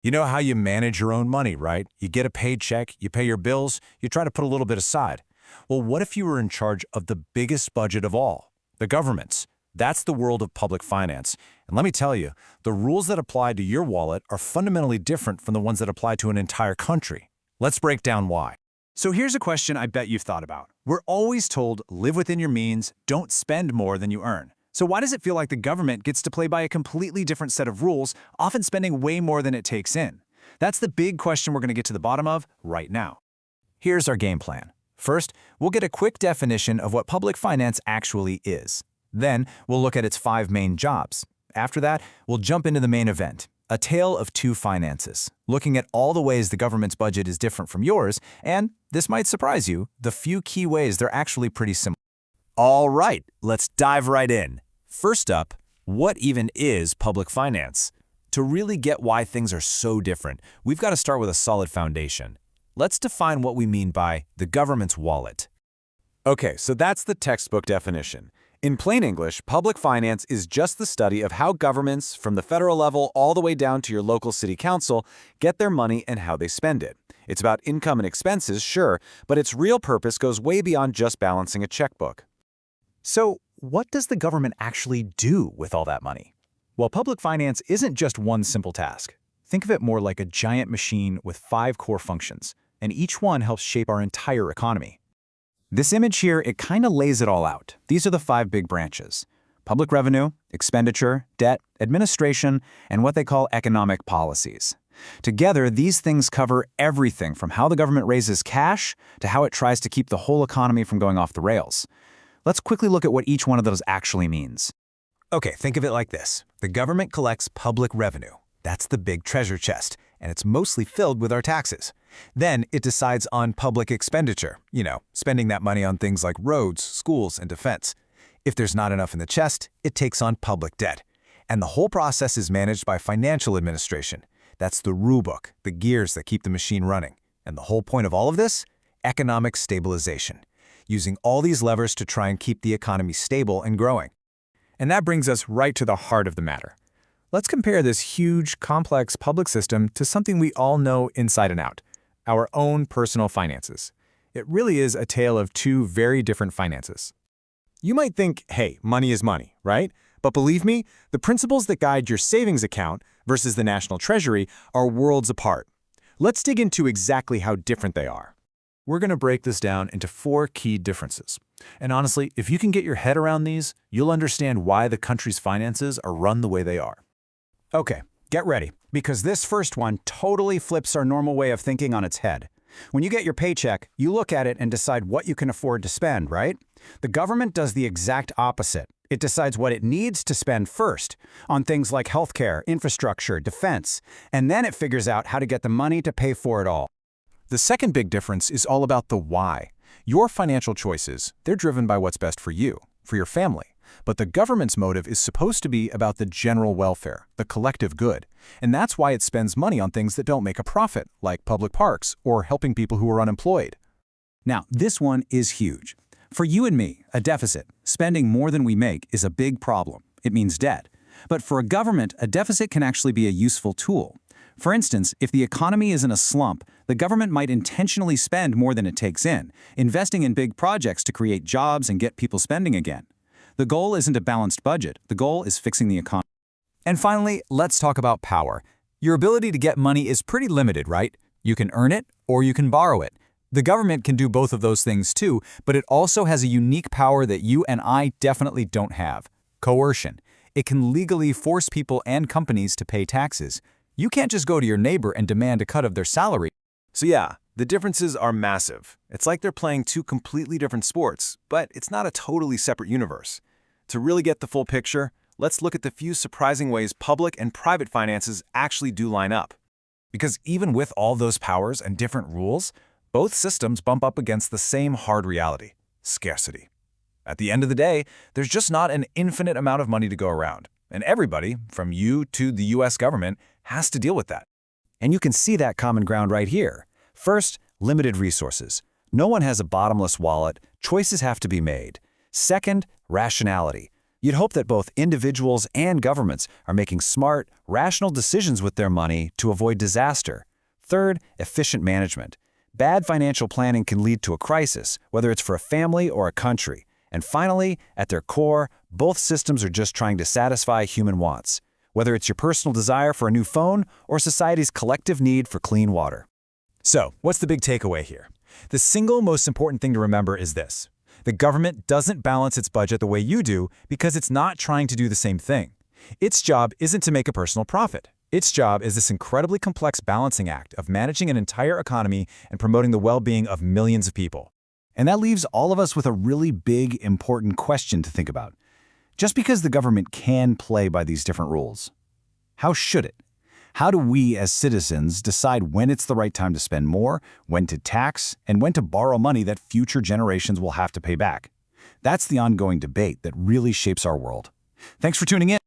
You know how you manage your own money, right? You get a paycheck, you pay your bills, you try to put a little bit aside. Well, what if you were in charge of the biggest budget of all? The government's. That's the world of public finance. And let me tell you, the rules that apply to your wallet are fundamentally different from the ones that apply to an entire country. Let's break down why. So here's a question I bet you've thought about. We're always told, live within your means, don't spend more than you earn. So why does it feel like the government gets to play by a completely different set of rules, often spending way more than it takes in? That's the big question we're going to get to the bottom of right now. Here's our game plan. First, we'll get a quick definition of what public finance actually is. Then, we'll look at its 5 main jobs. After that, we'll jump into the main event, a tale of 2 finances, looking at all the ways the government's budget is different from yours, and, this might surprise you, the few key ways they're actually pretty similar. All right, let's dive right in. First up, what even is public finance? To really get why things are so different, we've got to start with a solid foundation. Let's define what we mean by the government's wallet. Okay, so that's the textbook definition. In plain English, public finance is just the study of how governments, from the federal level all the way down to your local city council, get their money and how they spend it. It's about income and expenses, sure, but its real purpose goes way beyond just balancing a checkbook. So, what does the government actually do with all that money? Well, public finance isn't just one simple task. Think of it more like a giant machine with 5 core functions, and each one helps shape our entire economy. This image here, it kind of lays it all out. These are the 5 big branches: public revenue, expenditure, debt, administration, and what they call economic policies. Together, these things cover everything from how the government raises cash to how it tries to keep the whole economy from going off the rails. Let's quickly look at what each one of those actually means. Okay, think of it like this. The government collects public revenue. That's the big treasure chest, and it's mostly filled with our taxes. Then it decides on public expenditure, spending that money on things like roads, schools, and defense. If there's not enough in the chest, it takes on public debt. And the whole process is managed by financial administration. That's the rule book, the gears that keep the machine running. And the whole point of all of this? Economic stabilization. Using all these levers to try and keep the economy stable and growing. And that brings us right to the heart of the matter. Let's compare this huge, complex public system to something we all know inside and out: our own personal finances. It really is a tale of 2 very different finances. You might think, hey, money is money, right? But believe me, the principles that guide your savings account versus the national treasury are worlds apart. Let's dig into exactly how different they are. We're going to break this down into 4 key differences. And honestly, if you can get your head around these, you'll understand why the country's finances are run the way they are. Okay, get ready, because this first one totally flips our normal way of thinking on its head. When you get your paycheck, you look at it and decide what you can afford to spend, right? The government does the exact opposite. It decides what it needs to spend first, on things like healthcare, infrastructure, defense, and then it figures out how to get the money to pay for it all. The second big difference is all about the why. Your financial choices, they're driven by what's best for you, for your family. But the government's motive is supposed to be about the general welfare, the collective good. And that's why it spends money on things that don't make a profit, like public parks or helping people who are unemployed. Now, this one is huge. For you and me, a deficit, spending more than we make, is a big problem. It means debt. But for a government, a deficit can actually be a useful tool. For instance, if the economy is in a slump, the government might intentionally spend more than it takes in, investing in big projects to create jobs and get people spending again. The goal isn't a balanced budget. The goal is fixing the economy. And finally, let's talk about power. Your ability to get money is pretty limited, right? You can earn it or you can borrow it. The government can do both of those things too, but it also has a unique power that you and I definitely don't have: coercion. It can legally force people and companies to pay taxes. You can't just go to your neighbor and demand a cut of their salary. So yeah, the differences are massive. It's like they're playing 2 completely different sports, but it's not a totally separate universe. To really get the full picture, let's look at the few surprising ways public and private finances actually do line up. Because even with all those powers and different rules, both systems bump up against the same hard reality: scarcity. At the end of the day, there's just not an infinite amount of money to go around, and everybody, from you to the US government, has to deal with that. And you can see that common ground right here. First, limited resources. No one has a bottomless wallet. Choices have to be made. Second, rationality. You'd hope that both individuals and governments are making smart, rational decisions with their money to avoid disaster. Third, efficient management. Bad financial planning can lead to a crisis, whether it's for a family or a country. And finally, at their core, both systems are just trying to satisfy human wants, whether it's your personal desire for a new phone or society's collective need for clean water. So, what's the big takeaway here? The single most important thing to remember is this. The government doesn't balance its budget the way you do because it's not trying to do the same thing. Its job isn't to make a personal profit. Its job is this incredibly complex balancing act of managing an entire economy and promoting the well-being of millions of people. And that leaves all of us with a really big, important question to think about. Just because the government can play by these different rules, how should it? How do we as citizens decide when it's the right time to spend more, when to tax, and when to borrow money that future generations will have to pay back? That's the ongoing debate that really shapes our world. Thanks for tuning in.